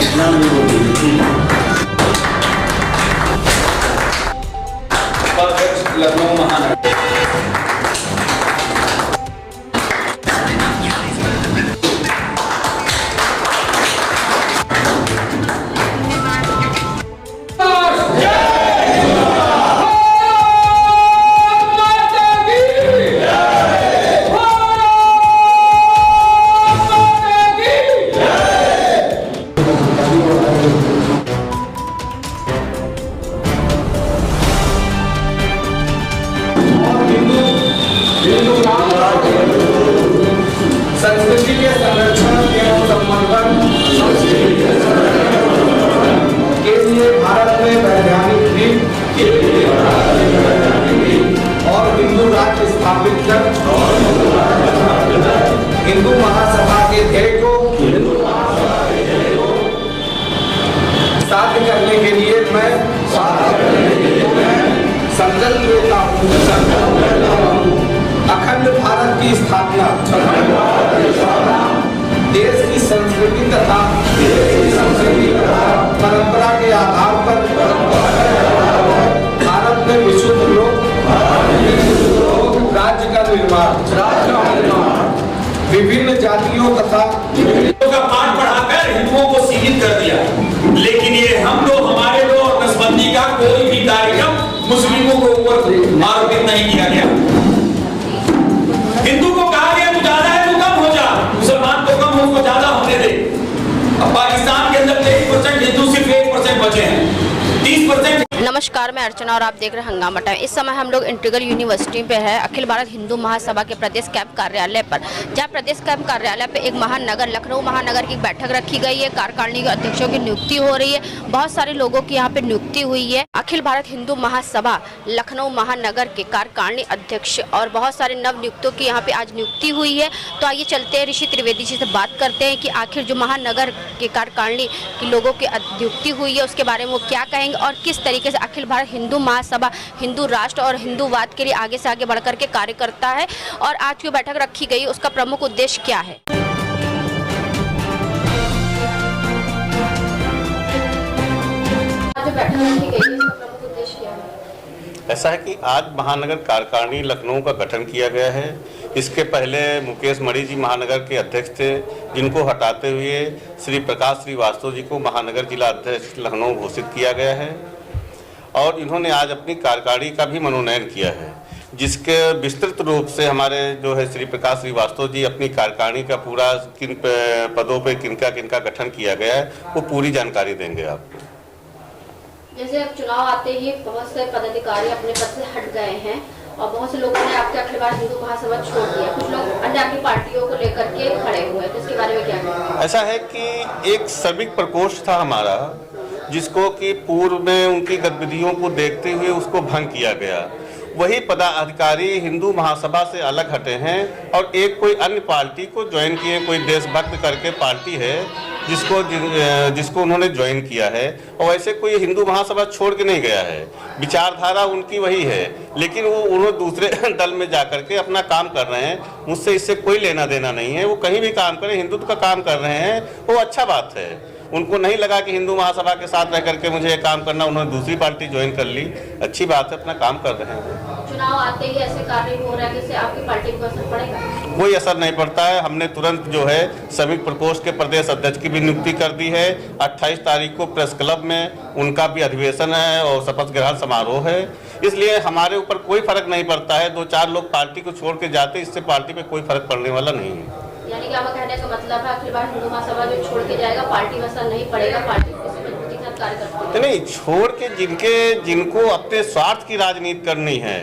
सपना में वो दी थी। लखनऊ महानगर संस्कृति के संरक्षण एवं संवर्धन के लिए भारत में वैधानिक नीति और हिंदू राज्य स्थापित कर हिंदू महासभा के ध्येय को साध्य करने के लिए मैं संकल्प लेता हूँ। अखंड भारत की स्थापना देश की संस्कृति तथा परंपरा के आधार पर भारत में विशुद्ध लोक राज्य का निर्माण विभिन्न जातियों तथा का पाठ पढ़ाकर हिंदुओं को सीमित कर दिया, लेकिन ये हम लोग हमारे लोग नसबंदी का कोई भी कार्यक्रम मुस्लिमों को ऊपर आरोपित नहीं किया गया। हिंदू को कहा गया तू ज्यादा है तू कम हो जा, मुसलमान तो कम हो उसको ज्यादा होने दे। अब पाकिस्तान के अंदर 23% हिंदू सिर्फ 1% बचे हैं, 30%। नमस्कार, मैं अर्चना और आप देख रहे हैं हंगामा टाइम। इस समय हम लोग इंटीग्रल यूनिवर्सिटी पे है, अखिल भारत हिंदू महासभा के प्रदेश कैंप कार्यालय पर, जहां प्रदेश कैंप कार्यालय पे एक महानगर लखनऊ महानगर की बैठक रखी गई है। कार्यकारिणी के अध्यक्षों की नियुक्ति हो रही है, बहुत सारे लोगों की यहाँ पे नियुक्ति हुई है। अखिल भारत हिंदू महासभा लखनऊ महानगर के कार्यकारिणी अध्यक्ष और बहुत सारे नव नियुक्तों की यहाँ पे आज नियुक्ति हुई है। तो आइए चलते हैं ऋषि त्रिवेदी जी से बात करते हैं कि आखिर जो महानगर के कार्यकारिणी के लोगों की नियुक्ति हुई है उसके बारे में वो क्या कहेंगे और किस तरीके से अखिल भारत हिंदू महासभा हिंदू राष्ट्र और हिंदूवाद के लिए आगे से आगे बढ़कर के कार्य करता है और आज जो बैठक रखी गई उसका प्रमुख उद्देश्य क्या है। आज जो बैठक रखी गई उसका प्रमुख उद्देश्य क्या है? ऐसा है कि आज महानगर कार्यकारिणी लखनऊ का गठन किया गया है। इसके पहले मुकेश मणि जी महानगर के अध्यक्ष थे, जिनको हटाते हुए श्री प्रकाश श्रीवास्तव जी को महानगर जिला अध्यक्ष लखनऊ घोषित किया गया है और इन्होंने आज अपनी कार्यकारिणी का भी मनोनयन किया है, जिसके विस्तृत रूप से हमारे जो है श्री प्रकाश श्रीवास्तव जी अपनी कार्यकारिणी का पूरा किन पदों पे किनका गठन किया गया है वो पूरी जानकारी देंगे आपको। जैसे अब चुनाव आते ही बहुत से पदाधिकारी अपने पद से हट गए हैं और बहुत से लोगों ने आपके अखिल भारत हिंदू महासभा छोड़ दिया, कुछ लोग अन्य अपनी पार्टियों को लेकर के खड़े हुए हैं, तो इसके बारे में क्या कहेंगे? ऐसा है कि एक श्रमिक प्रकोष्ठ था हमारा, जिसको कि पूर्व में उनकी गतिविधियों को देखते हुए उसको भंग किया गया। वही पदाधिकारी हिंदू महासभा से अलग हटे हैं और एक कोई अन्य पार्टी को ज्वाइन किए, कोई देशभक्त करके पार्टी है जिसको उन्होंने ज्वाइन किया है और वैसे कोई हिंदू महासभा छोड़ के नहीं गया है। विचारधारा उनकी वही है, लेकिन वो उन्होंने दूसरे दल में जाकर के अपना काम कर रहे हैं। मुझसे इससे कोई लेना देना नहीं है, वो कहीं भी काम करें, हिंदुत्व का काम कर रहे हैं, वो अच्छा बात है। उनको नहीं लगा कि हिंदू महासभा के साथ रह करके मुझे काम करना, उन्होंने दूसरी पार्टी ज्वाइन कर ली, अच्छी बात है, अपना काम कर रहे हैं। चुनाव आते ही ऐसे कार्य हो रहा है जिससे आपकी पार्टी को असर पड़ेगा? कोई असर नहीं पड़ता है। हमने तुरंत जो है श्रमिक प्रकोष्ठ के प्रदेश अध्यक्ष की भी नियुक्ति कर दी है। 28 तारीख को प्रेस क्लब में उनका भी अधिवेशन है और शपथ ग्रहण समारोह है, इसलिए हमारे ऊपर कोई फर्क नहीं पड़ता है। 2-4 लोग पार्टी को छोड़ के जाते, इससे पार्टी पे कोई फर्क पड़ने वाला नहीं है। यानी कि आपका कहने का मतलब है अखिल भारत हिंदू महासभा जो छोड़ के जाएगा पार्टी में असर नहीं पड़ेगा, पार्टी नहीं छोड़ के जिनको अपने स्वार्थ की राजनीति करनी है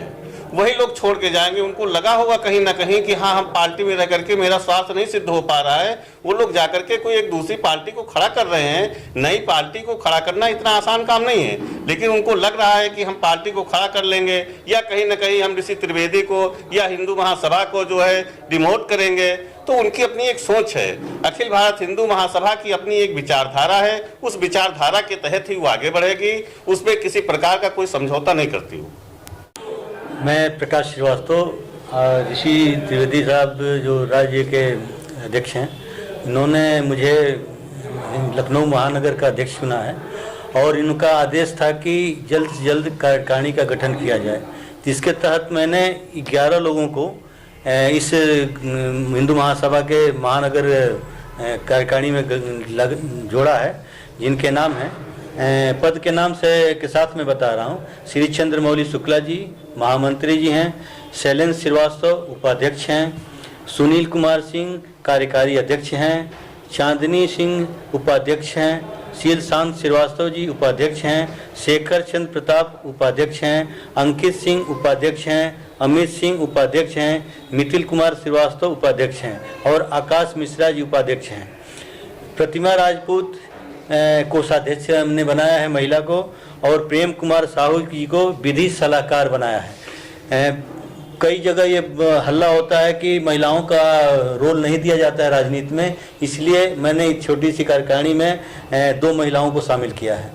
वही लोग छोड़ के जाएंगे। उनको लगा होगा कहीं ना कहीं कि हाँ हम पार्टी में रह करके मेरा स्वार्थ नहीं सिद्ध हो पा रहा है, वो लोग जाकर के कोई एक दूसरी पार्टी को खड़ा कर रहे हैं। नई पार्टी को खड़ा करना इतना आसान काम नहीं है, लेकिन उनको लग रहा है कि हम पार्टी को खड़ा कर लेंगे या कहीं ना कहीं हम ऋषि त्रिवेदी को या हिंदू महासभा को जो है डिमोट करेंगे। तो उनकी अपनी एक सोच है। अखिल भारत हिंदू महासभा की अपनी एक विचारधारा है, उस विचारधारा के तहत ही वो आगे बढ़ेगी, उसमें किसी प्रकार का कोई समझौता नहीं करती हूँ। मैं प्रकाश श्रीवास्तव, ऋषि त्रिवेदी साहब जो राज्य के अध्यक्ष हैं, इन्होंने मुझे लखनऊ महानगर का अध्यक्ष चुना है और इनका आदेश था कि जल्द से जल्द कार्यकारिणी का गठन किया जाए, जिसके तहत मैंने 11 लोगों को इस हिंदू महासभा के महानगर कार्यकारिणी में जोड़ा है, जिनके नाम हैं, पद के नाम से के साथ मैं बता रहा हूँ। श्री चंद्रमौली शुक्ला जी महामंत्री जी हैं, शैलेंद्र श्रीवास्तव उपाध्यक्ष हैं, सुनील कुमार सिंह कार्यकारी अध्यक्ष हैं, चांदनी सिंह उपाध्यक्ष हैं, शील शांत श्रीवास्तव जी उपाध्यक्ष हैं, शेखर चंद्र प्रताप उपाध्यक्ष हैं, अंकित सिंह उपाध्यक्ष हैं, अमित सिंह उपाध्यक्ष हैं, मिथिल कुमार श्रीवास्तव उपाध्यक्ष हैं और आकाश मिश्रा जी उपाध्यक्ष हैं। प्रतिमा राजपूत कोषाध्यक्ष हमने बनाया है महिला को, और प्रेम कुमार साहू जी को विधि सलाहकार बनाया है। कई जगह ये हल्ला होता है कि महिलाओं का रोल नहीं दिया जाता है राजनीति में, इसलिए मैंने एक छोटी सी कार्यकारिणी में 2 महिलाओं को शामिल किया है।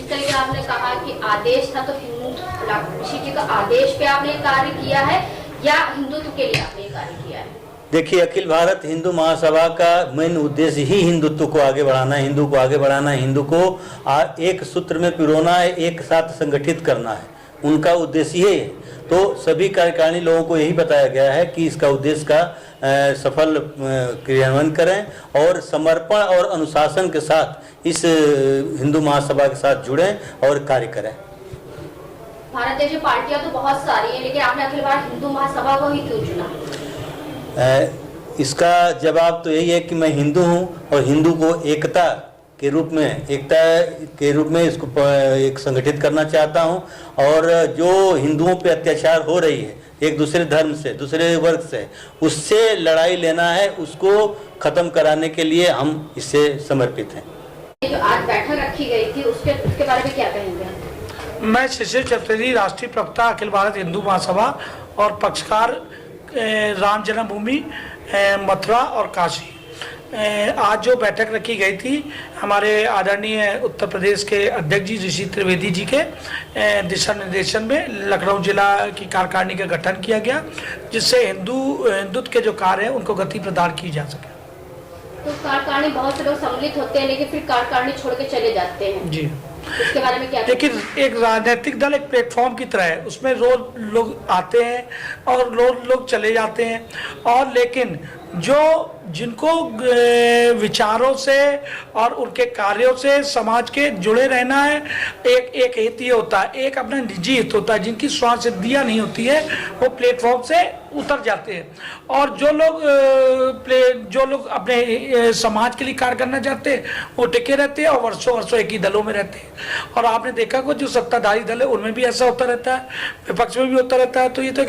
कहीं आपने कहा कि आदेश था, तो ऋषि जी का आदेश पे आपने कार्य किया है या हिंदुत्व के लिए आपने कार्य किया है? देखिए, अखिल भारत हिंदू महासभा का मेन उद्देश्य ही हिंदुत्व को आगे बढ़ाना है, हिंदू को आगे बढ़ाना है, हिंदू को एक सूत्र में पिरोना है, एक साथ संगठित करना है, उनका उद्देश्य ये है। तो सभी कार्यकारिणी लोगों को यही बताया गया है कि इसका उद्देश्य का सफल क्रियान्वयन करें और समर्पण और अनुशासन के साथ इस हिंदू महासभा के साथ जुड़ें और कार्य करें। भारत देश में पार्टियां तो बहुत सारी हैं, लेकिन आपने अखिल भारत हिंदू महासभा को ही क्यों चुना? इसका जवाब तो यही है कि मैं हिंदू हूं और हिंदू को एकता के रूप में इसको एक संगठित करना चाहता हूं, और जो हिंदुओं पे अत्याचार हो रही है एक दूसरे धर्म से, दूसरे वर्ग से, उससे लड़ाई लेना है, उसको खत्म कराने के लिए हम इससे समर्पित हैं। जो आज बैठक रखी गई थी उसके बारे में क्या कहेंगे? मैं शिशिर चतुर्वेदी, राष्ट्रीय प्रवक्ता अखिल भारत हिंदू महासभा और पक्षकार राम जन्मभूमि मथुरा और काशी। आज जो बैठक रखी गई थी हमारे आदरणीय उत्तर प्रदेश के अध्यक्ष जी ऋषि त्रिवेदी जी के दिशा निर्देशन में लखनऊ जिला की कार्यकारिणी का गठन किया गया, जिससे हिंदुत्व के जो कार्य हैं उनको गति प्रदान की जा सके। तो कार्यकारिणी बहुत से लोग सम्मिलित होते हैं, लेकिन फिर कार्यकारिणी छोड़ के चले जाते हैं जी, इसके बारे में क्या? लेकिन एक राजनीतिक दल एक प्लेटफॉर्म की तरह है, उसमें रोज लोग आते हैं और लोग चले जाते हैं, और लेकिन जिनको विचारों से और उनके कार्यों से समाज के जुड़े रहना है, एक हित ये होता है, एक अपना निजी हित होता है। जिनकी स्वार्थ सिद्धियाँ नहीं होती है वो प्लेटफॉर्म से उतर जाते हैं, और जो लोग अपने समाज के लिए कार्य करना चाहते हैं वो टिके रहते हैं और वर्षों एक ही दलों में रहते हैं। और आपने देखा कि जो सत्ताधारी दल है उनमें भी ऐसा होता रहता है, विपक्ष में भी होता रहता है, तो ये तो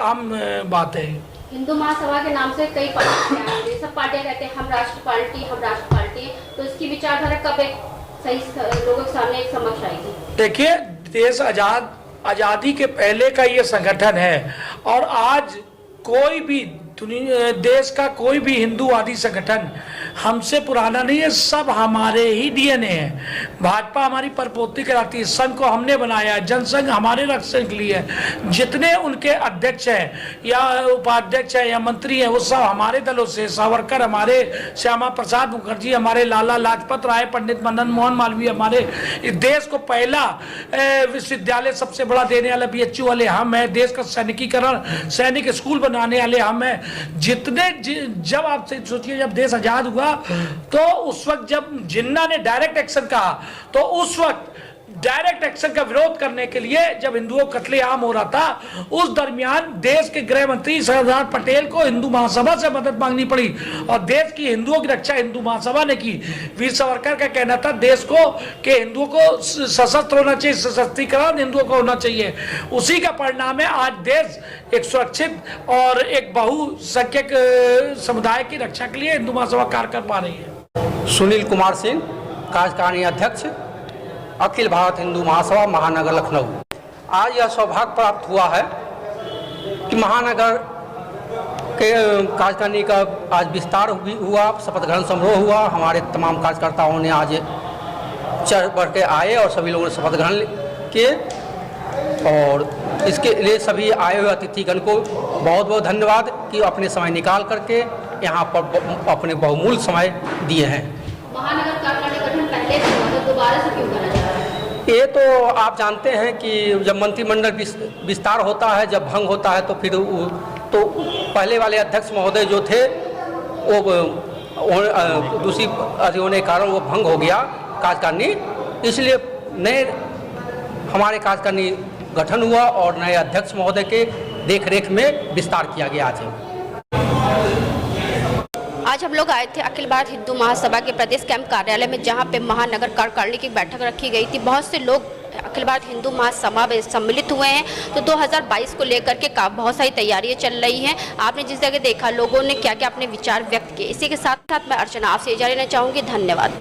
आम बात है। हिंदू महासभा के नाम से कई पार्टियां हैं, सब पार्टियां कहते हैं हम राष्ट्र पार्टी, तो इसकी विचारधारा कब एक सही लोगों के सामने एक समक्ष आएगी? देखिए, देश आजादी के पहले का ये संगठन है, और आज कोई भी देश का कोई भी हिंदूवादी संगठन हमसे पुराना नहीं है, सब हमारे ही डीएनए है। भाजपा हमारी परपोती कराती है, संघ को हमने बनाया, जनसंघ हमारे रक्षण के लिए है। जितने उनके अध्यक्ष हैं या उपाध्यक्ष हैं या मंत्री हैं वो सब हमारे दलों से, सावरकर हमारे, श्यामा प्रसाद मुखर्जी हमारे, लाला लाजपत राय, पंडित मदन मोहन मालवीय हमारे। इस देश को पहला विश्वविद्यालय सबसे बड़ा देने वाला BHU वाले हम हैं, देश का सैनिकीकरण, सैनिक स्कूल बनाने वाले हम हैं। जब आप सोचिए, जब देश आजाद हुआ तो उस वक्त जब जिन्ना ने डायरेक्ट एक्शन कहा, तो उस वक्त डायरेक्ट एक्शन का विरोध करने के लिए जब हिंदुओं कत्लेआम हो रहा था, उस दरमियान देश के गृह मंत्री सरदार पटेल को हिंदू महासभा से मदद मांगनी पड़ी, और देश की हिंदुओं की रक्षा हिंदू महासभा ने की। वीर सावरकर का कहना था देश को कि हिंदुओं को सशस्त्र होना चाहिए, सशस्त्रीकरण हिंदुओं को होना चाहिए। उसी का परिणाम है आज देश एक सुरक्षित और एक बहुसंख्यक समुदाय की रक्षा के लिए हिंदू महासभा कार्य कर पा रही है। सुनील कुमार सिंह, कार्यकारिणी अध्यक्ष, अखिल भारत हिंदू महासभा महानगर लखनऊ। आज यह सौभाग्य प्राप्त हुआ है कि महानगर के कार्यकारिणी का आज विस्तार हुआ, शपथ ग्रहण समारोह हुआ। हमारे तमाम कार्यकर्ताओं ने आज चढ़ बढ़ के आए और सभी लोगों ने शपथ ग्रहण किए, और इसके लिए सभी आए हुए अतिथिगण को बहुत बहुत धन्यवाद कि अपने समय निकाल करके यहाँ पर अपने बहुमूल्य समय दिए हैं। अध्यक्ष हुआ तो दोबारा से क्यों करा जा रहा है? ये तो आप जानते हैं कि जब मंत्रिमंडल विस्तार होता है, जब भंग होता है तो फिर तो पहले वाले अध्यक्ष महोदय जो थे वो दूसरी अधि होने के कारण वो भंग हो गया कार्यकारिणी, इसलिए नए हमारे कार्यकारिणी गठन हुआ और नए अध्यक्ष महोदय के देखरेख में विस्तार किया गया आज। आज हम लोग आए थे अखिल भारत हिंदू महासभा के प्रदेश कैंप कार्यालय में, जहां पे महानगर कार्यकारिणी की बैठक रखी गई थी। बहुत से लोग अखिल भारत हिंदू महासभा में सम्मिलित हुए हैं। तो 2022 को लेकर के बहुत सारी तैयारियां चल रही हैं। आपने जिस जगह देखा लोगों ने क्या क्या अपने विचार व्यक्त किए। इसी के साथ साथ मैं अर्चना आपसे इजाज़त लेना चाहूँगी। धन्यवाद।